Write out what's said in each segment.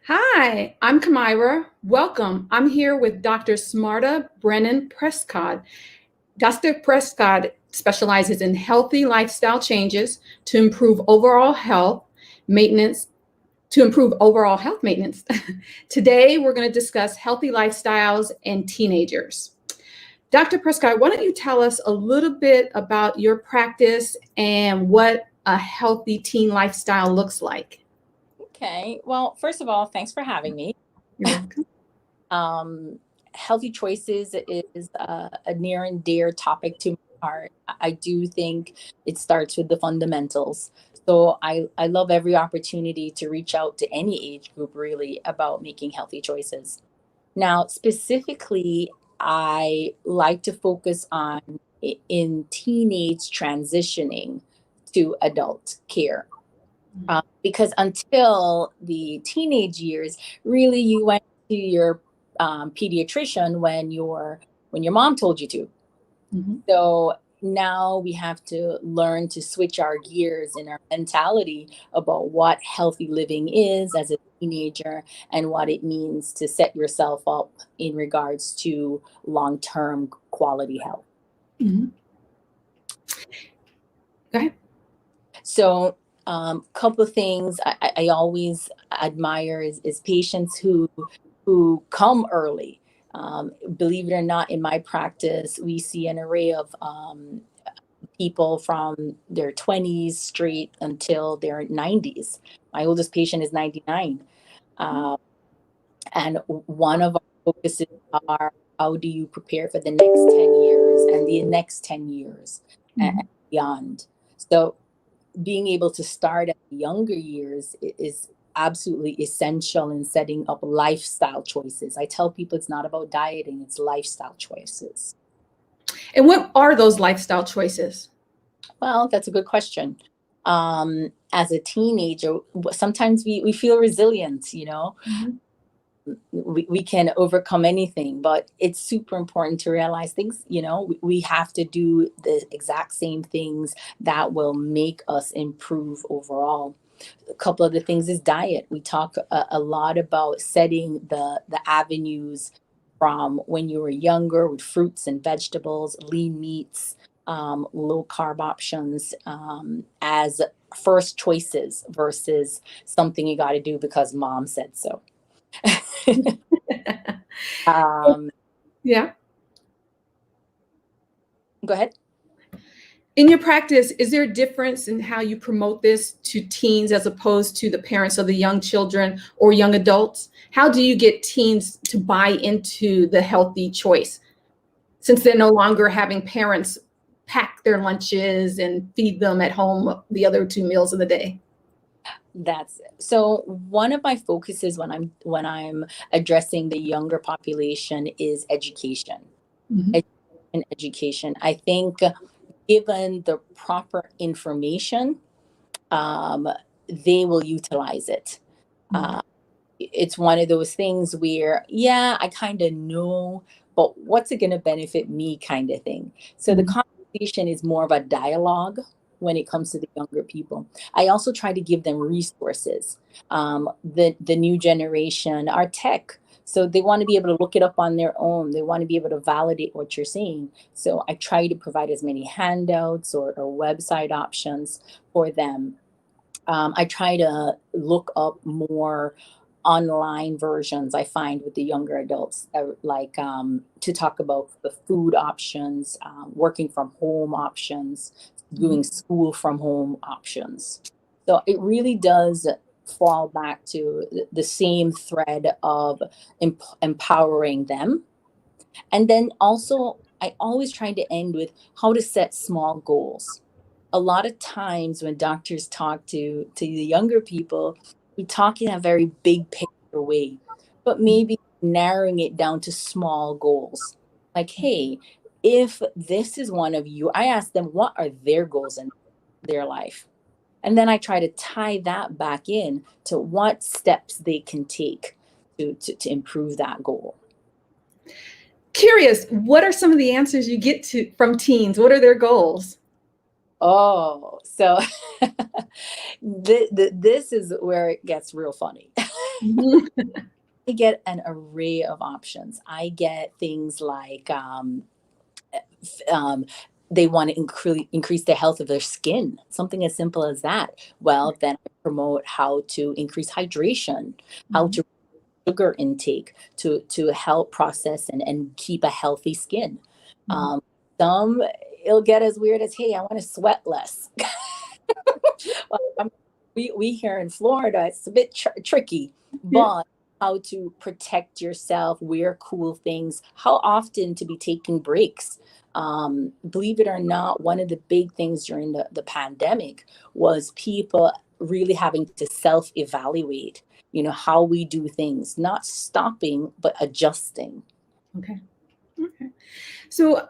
Hi, I'm Kamyra. Welcome. I'm here with Dr. Simarta Brennan-Prescod. Dr. Prescod specializes in healthy lifestyle changes to improve overall health maintenance. Today, we're going to discuss healthy lifestyles and teenagers. Dr. Prescod, why don't you tell us a little bit about your practice and what a healthy teen lifestyle looks like? Okay. Well, first of all, thanks for having me. You're welcome. Um, Healthy choices is a near and dear topic to my heart. I do think it starts with the fundamentals. So I love every opportunity to reach out to any age group really about making healthy choices. Now, specifically, I like to focus on in teenage transitioning to adult care. Because until the teenage years, really you went to your pediatrician when your mom told you to. Mhm. So now we have to learn to switch our gears in our mentality about what healthy living is as a teenager and what it means to set yourself up in regards to long-term quality health. Mhm. Go ahead. So, couple of things I always admire is patients who come early. Believe it or not, in my practice, we see an array of people from their 20s straight until their 90s. My oldest patient is 99. Uh, and one of our focuses are how do you prepare for the next 10 years and the next 10 years and Mhm. beyond. So being able to start at younger years is absolutely essential in setting up lifestyle choices. I tell people it's not about dieting, it's lifestyle choices. And what are those lifestyle choices? Well, that's a good question. As a teenager, sometimes we feel resilient, Mhm. we can overcome anything, but it's super important to realize things, we have to do the exact same things that will make us improve overall. A couple of the things is diet. We talk a lot about setting the avenues from when you were younger with fruits and vegetables, lean meats, low carb options, as first choices versus something you got to do because mom said so. um, Yeah. Go ahead. In your practice, is there a difference in how you promote this to teens as opposed to the parents of the young children or young adults? How do you get teens to buy into the healthy choice since they're no longer having parents pack their lunches and feed them at home the other two meals of the day? That's so one of my focuses when I'm addressing the younger population is education. Mhm. Education. I think given the proper information, um, they will utilize it. Mhm. Uh, it's one of those things where, yeah, I kind of know, but what's it going to benefit me kind of thing. So the Mhm. conversation is more of a dialogue when it comes to the younger people. I also try to give them resources. The new generation are tech. So they want to be able to look it up on their own. They want to be able to validate what you're saying. So I try to provide as many handouts or website options for them. I try to look up more online versions I find with the younger adults, like to talk about the food options, working from home options, doing Mhm. school from home options. So it really does fall back to the same thread of empowering them. And then also, I always try to end with how to set small goals. A lot of times when doctors talk to the younger people, we talk in a very big picture way, but maybe narrowing it down to small goals. Like, hey, if this is one of you, I ask them what are their goals in their life. And then I try to tie that back in to what steps they can take to improve that goal. Curious, what are some of the answers you get to from teens? What are their goals? Oh, so this is where it gets real funny. Mhm. I get an array of options. I get things like um, they want to increase the health of their skin, something as simple as that. Well, then I promote how to increase hydration, how Mhm. to sugar intake to help process and keep a healthy skin. Mhm. Um, some it'll get as weird as, hey, I want to sweat less. Well, we here in Florida, it's a bit tricky, Yeah. but how to protect yourself, wear cool things, how often to be taking breaks. Believe it or not, one of the big things during the pandemic was people really having to self-evaluate, how we do things, not stopping, but adjusting. Okay. Okay. So,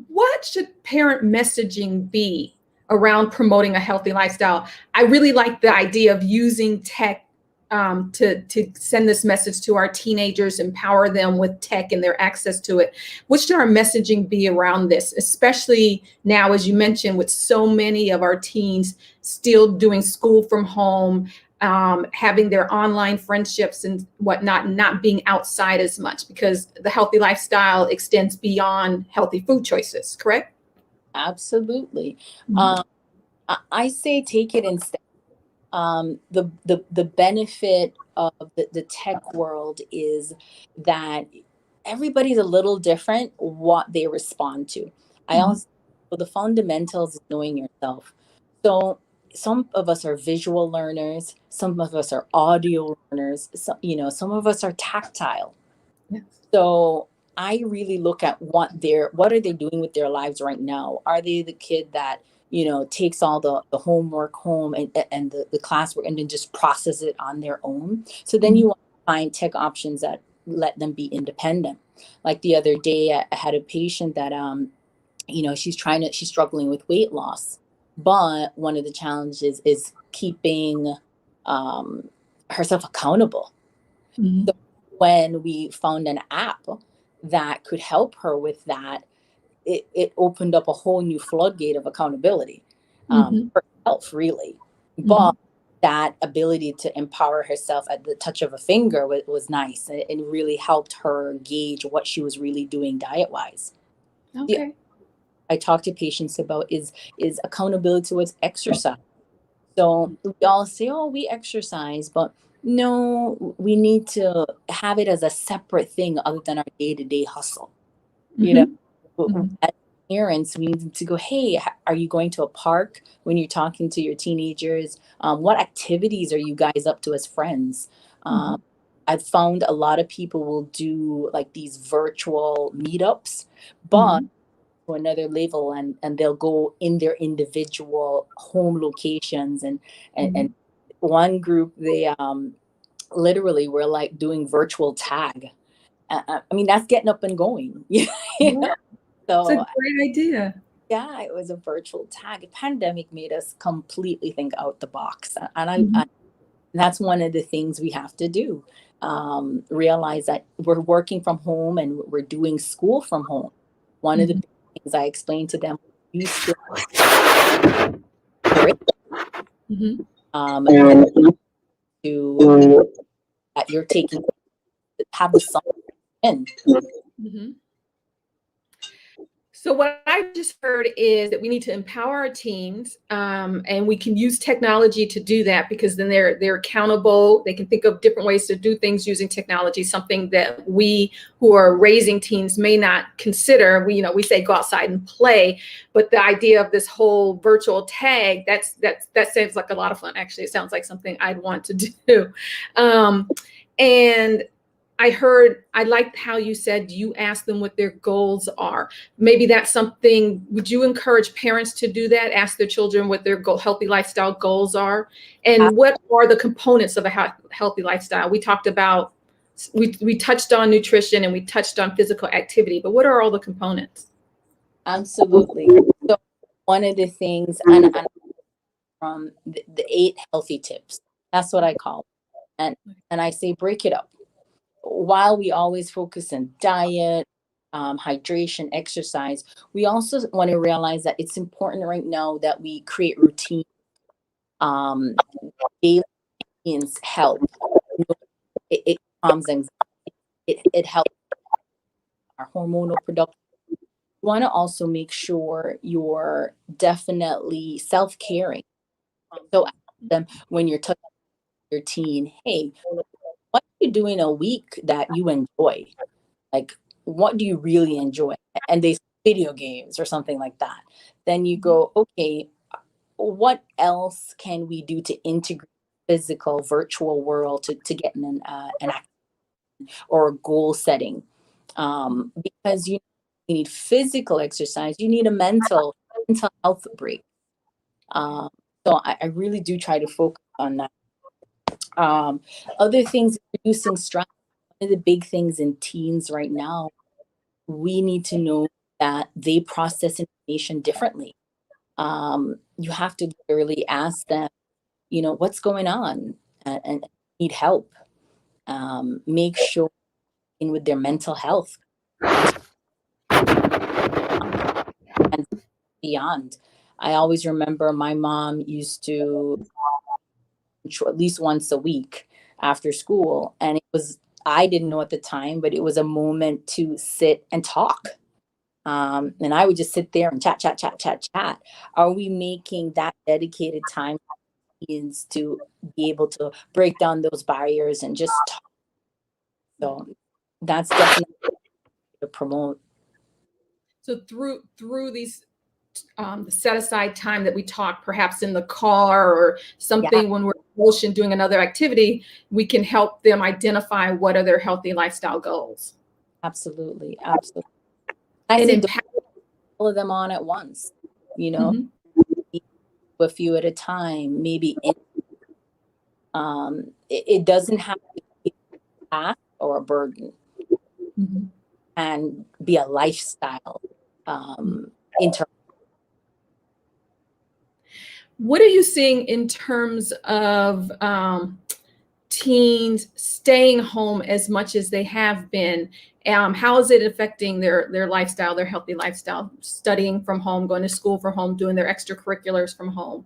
what should parent messaging be around promoting a healthy lifestyle? I really like the idea of using tech to send this message to our teenagers, empower them with tech and their access to it. What should our messaging be around this, especially now, as you mentioned, with so many of our teens still doing school from home, having their online friendships and whatnot, and not being outside as much because the healthy lifestyle extends beyond healthy food choices, correct? Absolutely. Mhm. Um, I say take it in steps. The benefit of the tech world is that everybody's a little different what they respond to. I Mhm. also the fundamentals is knowing yourself. So some of us are visual learners, some of us are audio learners, some of us are tactile. Yes. So I really look at what are they doing with their lives right now? Are they the kid that, takes all the homework home and the classwork and then just process it on their own? So then Mhm. you want to find tech options that let them be independent. Like the other day, I had a patient that she's struggling with weight loss, but one of the challenges is keeping um, herself accountable. Mhm. So when we found an app that could help her with that, it opened up a whole new floodgate of accountability Mhm. for herself, really. But Mhm. that ability to empower herself at the touch of a finger was nice. It really helped her gauge what she was really doing diet wise. The Okay. I talk to patients about is accountability towards exercise. So we all say, oh, we exercise, but no, we need to have it as a separate thing other than our day-to-day hustle. You know, Mhm. Mhm. as parents, we need to go, hey, are you going to a park when you're talking to your teenagers? What activities are you guys up to as friends? Um, Mhm. I've found a lot of people will do like these virtual meetups, but Mhm. to another level and they'll go in their individual home locations and Mhm. one group they literally were like doing virtual tag. I mean that's getting up and going. you Yeah, know it's a so great idea. yeah, it was a virtual tag. Pandemic made us completely think out the box, and I Mhm. that's one of the things we have to do. Realize that we're working from home and we're doing school from home. One of the Mhm. big things I explained to them, you still break Mhm. that to that you're taking have the sun in. Mhm. So what I just heard is that we need to empower our teams, and we can use technology to do that because then they're accountable. They can think of different ways to do things using technology. Something that we who are raising teens may not consider. We say go outside and play, but the idea of this whole virtual tag that sounds like a lot of fun. Actually, it sounds like something I'd want to do, and I liked how you said you ask them what their goals are. Maybe that's something, would you encourage parents to do that? Ask their children what their healthy lifestyle goals are? And what are the components of a healthy lifestyle? We touched on nutrition and we touched on physical activity, but what are all the components? Absolutely. So one of the things, and from the 8 healthy tips, that's what I call it. And I say break it up. While we always focus on diet, hydration, exercise, we also want to realize that it's important right now that we create routine, um, daily. teens help. It calms anxiety. It helps our hormonal production. You want to also make sure you're definitely self-caring. So ask them when you're talking to your teen, hey, what are you doing a week that you enjoy? Like, what do you really enjoy? And they say video games or something like that. Then you go, okay, what else can we do to integrate physical virtual world to get an act or a goal setting? Because you need physical exercise, you need a mental health break. So I really do try to focus on that. Other things, reducing stress. One of the big things in teens right now, we need to know that they process information differently. You have to literally ask them, what's going on, and need help. Make sure in with their mental health and beyond. I always remember my mom used to at least once a week after school, and I didn't know at the time, but it was a moment to sit and talk. And I would just sit there and chat, chat, chat, chat, chat. Are we making that dedicated time to be able to break down those barriers and just talk? So that's definitely to promote. So through these set aside time that we talk, perhaps in the car or something when we're in motion doing another activity, we can help them identify what are their healthy lifestyle goals. Absolutely. I say don't put all of them on at once, a few at a time, maybe. It doesn't have to be a task or a burden, and be a lifestyle. What are you seeing in terms of teens staying home as much as they have been? How is it affecting their lifestyle, their healthy lifestyle, studying from home, going to school from home, doing their extracurriculars from home?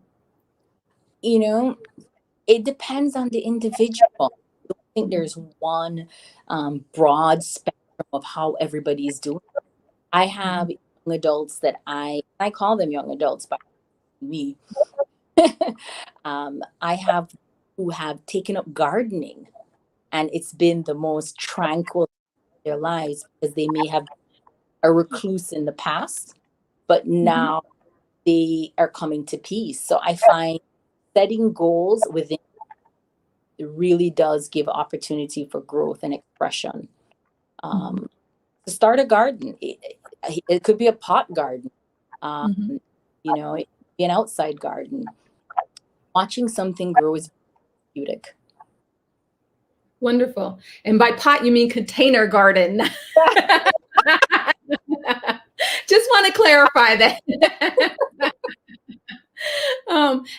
It depends on the individual. I don't think there's one broad spectrum of how everybody's doing. I have young adults that I call them young adults by me. I have who have taken up gardening, and it's been the most tranquil in their lives because they may have a recluse in the past, but now they are coming to peace. So I find setting goals within really does give opportunity for growth and expression. To start a garden, it could be a pot garden, it could be an outside garden. Watching something grow is therapeutic. Wonderful. And by pot, you mean container garden. Just want to clarify that.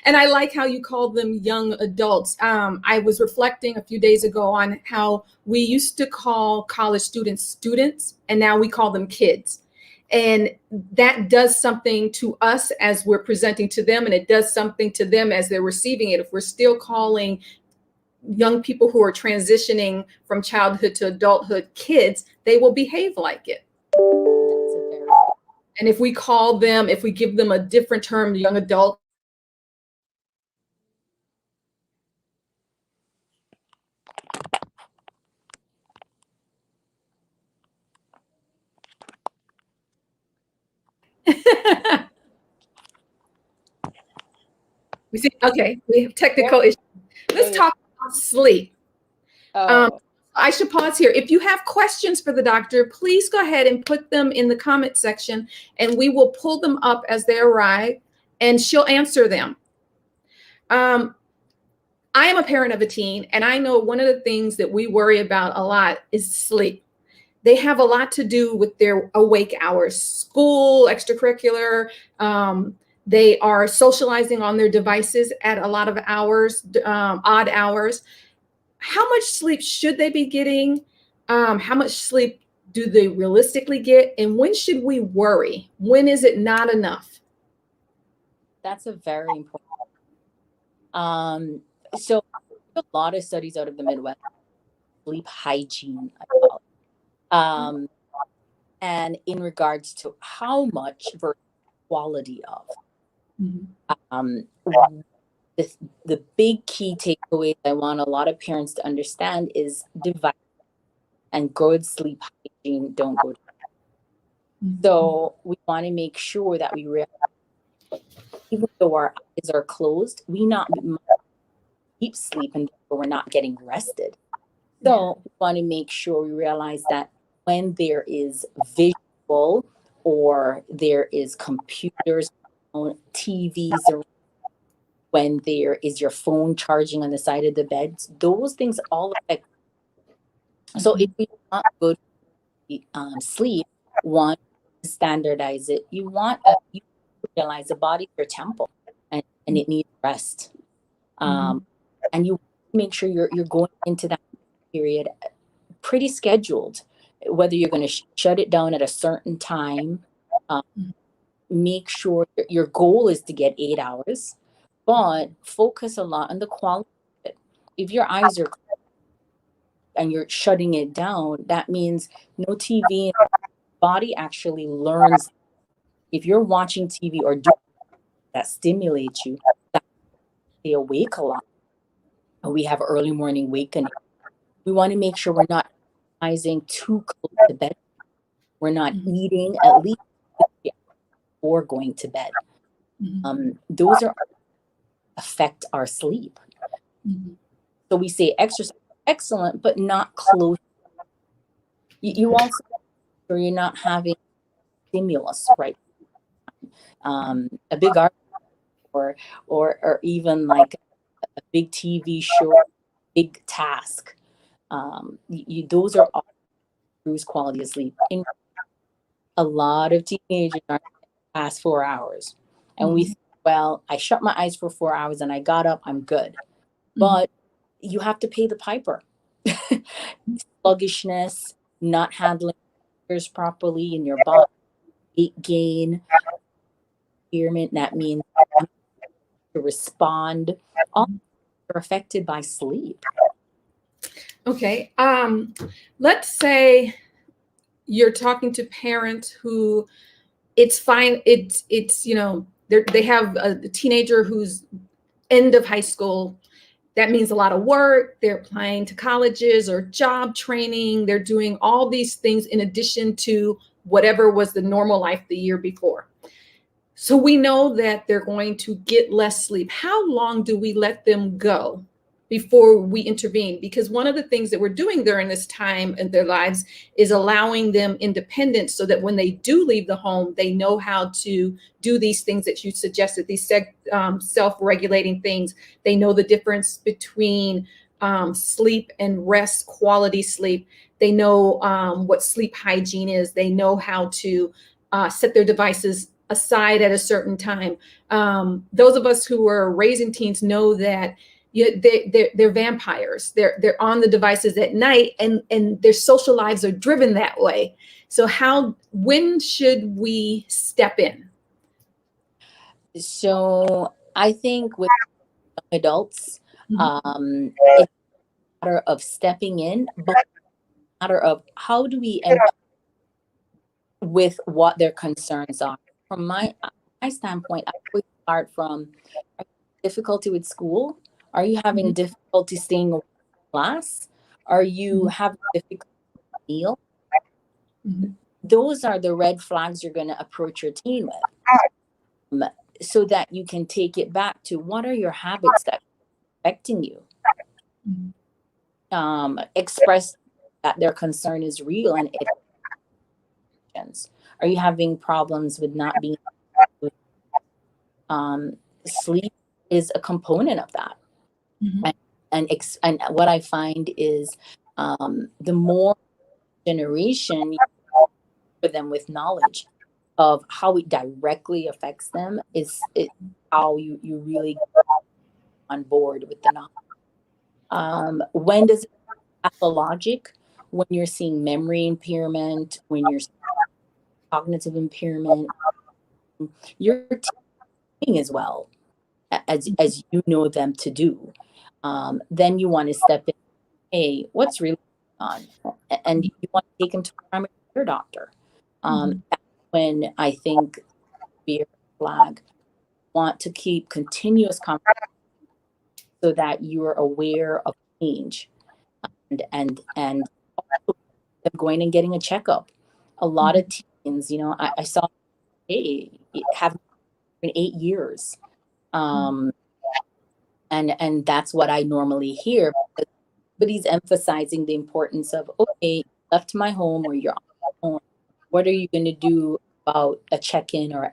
And I like how you call them young adults. I was reflecting a few days ago on how we used to call college students, and now we call them kids. And that does something to us as we're presenting to them, and it does something to them as they're receiving it. If we're still calling young people who are transitioning from childhood to adulthood kids, they will behave like it. And if we give them a different term, young adult, we have technical issues. Let's talk about sleep. I should pause here. If you have questions for the doctor, please go ahead and put them in the comment section, and we will pull them up as they arrive, and she'll answer them. I am a parent of a teen, and I know one of the things that we worry about a lot is sleep. They have a lot to do with their awake hours, school, extracurricular. They are socializing on their devices at a lot of hours, odd hours. How much sleep should they be getting? How much sleep do they realistically get? And when should we worry? When is it not enough? That's a very important. So a lot of studies out of the Midwest, sleep hygiene, I call it. And in regards to how much versus quality of. Um, the big key takeaway I want a lot of parents to understand is device and good sleep hygiene don't go together. So we want to make sure that we realize, even though our eyes are closed, we not deep sleep and we're not getting rested. So we want to make sure we realize that when there is visual or there is computers, TVs, or when there is your phone charging on the side of the bed, those things all affect. So if we want good sleep, one, standardize it. You realize the body's your temple, and it needs rest. And you make sure you're going into that period pretty scheduled, whether you're going to shut it down at a certain time. Make sure your goal is to get 8 hours, but focus a lot on the quality of it. If your eyes are and you're shutting it down, that means no TV. Body actually learns. If you're watching TV or doing that stimulates you, that stay awake a lot. We have early morning wakening. We want to make sure we're not rising too close to bed. We're not eating at least before going to bed. Those affect our sleep. So we say exercise excellent, but not close. You also make sure you're not having stimulus, right? A big art or even like a big TV show, big task. Those are all improves quality of sleep. In a lot of teenagers are past 4 hours, and we think, well, I shut my eyes for 4 hours and I got up, I'm good. But you have to pay the piper. Sluggishness, not handling properly in your body, weight gain, impairment. That means to respond. All are affected by sleep. Okay. Let's say you're talking to parents who it's fine. It's they have a teenager who's end of high school. That means a lot of work. They're applying to colleges or job training. They're doing all these things in addition to whatever was the normal life the year before. So we know that they're going to get less sleep. How long do we let them go before we intervene? Because one of the things that we're doing during this time in their lives is allowing them independence so that when they do leave the home, they know how to do these things that you suggested, these self-regulating things. They know the difference between sleep and rest, quality sleep. They know what sleep hygiene is. They know how to set their devices aside at a certain time. Those of us who are raising teens know that they're vampires. They're on the devices at night, and their social lives are driven that way. So when should we step in? So I think with adults, it's a matter of stepping in, but a matter of how do we with what their concerns are. From my standpoint, I would start from difficulty with school. Are you having difficulty staying in class? Are you having difficulty with meal? Those are the red flags you're going to approach your teen with, so that you can take it back to what are your habits that are affecting you. Express that their concern is real and are you having problems with not being sleep is a component of that. And what I find is the more generation you for them with knowledge of how it directly affects them is how you really get on board with the knowledge. When does it pathologic? When you're seeing memory impairment, when you're seeing cognitive impairment, you're teaching as well as you know them to do. then you want to step in. Hey, what's really going on? And you want to take them to a primary care doctor. That's when I think fear flag. Want to keep continuous conversation so that you are aware of change, and also them going and getting a checkup. A lot of teens, I saw, hey, have been 8 years. And that's what I normally hear. But he's emphasizing the importance of, okay, left my home or you're on your own. What are you going to do about a check-in or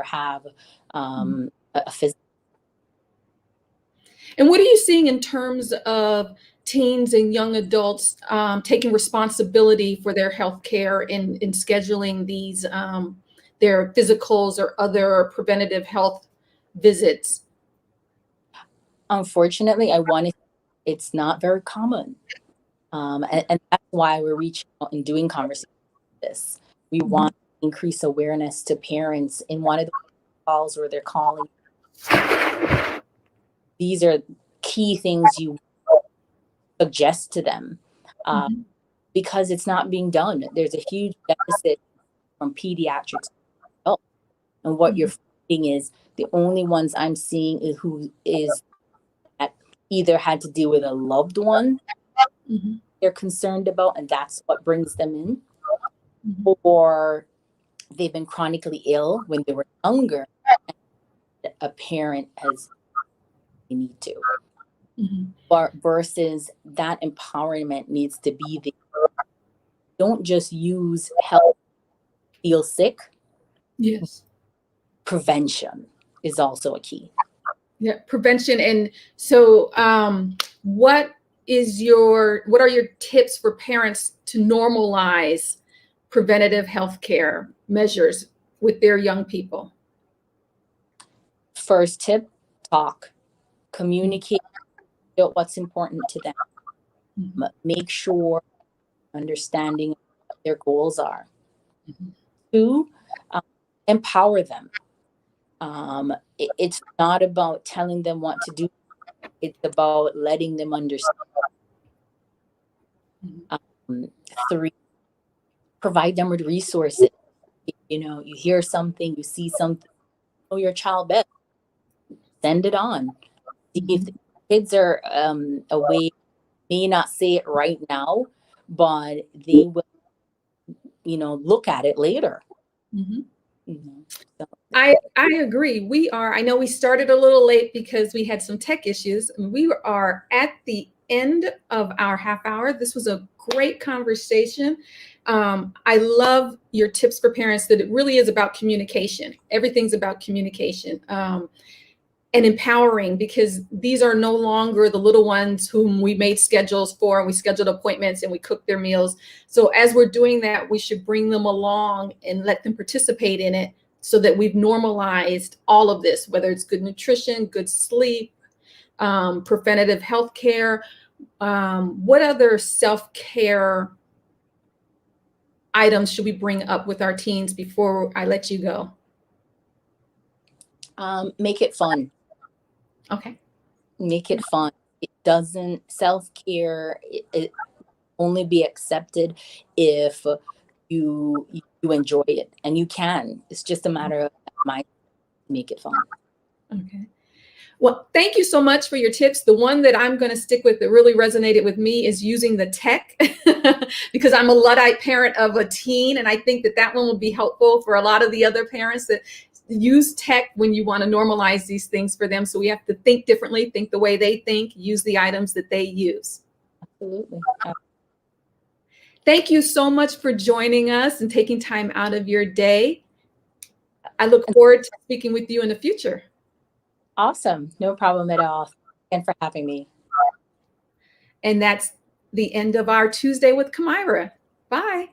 have a physical? And what are you seeing in terms of teens and young adults taking responsibility for their health care in scheduling these their physicals or other preventative health visits? Unfortunately, it's not very common. And that's why we're reaching out and doing conversations like this. We want to increase awareness to parents. In one of the calls where they're calling, these are key things you suggest to them, because it's not being done. There's a huge deficit from pediatrics to adults. And what you're finding is the only ones I'm seeing is who is that either had to deal with a loved one they're concerned about, and that's what brings them in, or they've been chronically ill when they were younger, and a parent has they need to. But versus that empowerment needs to be there. Don't just use help feel sick. Yes. Prevention is also a key. Yeah, prevention. And so what are your tips for parents to normalize preventative health care measures with their young people? First tip, talk, communicate what's important to them. Make sure understanding what their goals are. 2, empower them. It's not about telling them what to do. It's about letting them understand. 3, provide them with resources. You hear something, you see something, know your child best, send it on. See if the kids are away, may not say it right now, but they will, look at it later. So. I agree. I know we started a little late because we had some tech issues. We are at the end of our half hour. This was a great conversation. I love your tips for parents, that it really is about communication. Everything's about communication. And empowering, because these are no longer the little ones whom we made schedules for, and we scheduled appointments and we cooked their meals. So as we're doing that, we should bring them along and let them participate in it, so that we've normalized all of this, whether it's good nutrition, good sleep, preventative health care. What other self-care items should we bring up with our teens before I let you go? Make it fun. Okay. Make it fun. It doesn't, self-care, it only be accepted if you enjoy it, and you can. It's just a matter of make it fun. Okay. Well, thank you so much for your tips. The one that I'm going to stick with that really resonated with me is using the tech, because I'm a Luddite parent of a teen, and I think that one will be helpful for a lot of the other parents that use tech when you want to normalize these things for them. So we have to think differently, think the way they think, use the items that they use. Absolutely. Thank you so much for joining us and taking time out of your day. I look forward to speaking with you in the future. Awesome. No problem at all. Thanks for having me. And that's the end of our Tuesday with Kamyra. Bye.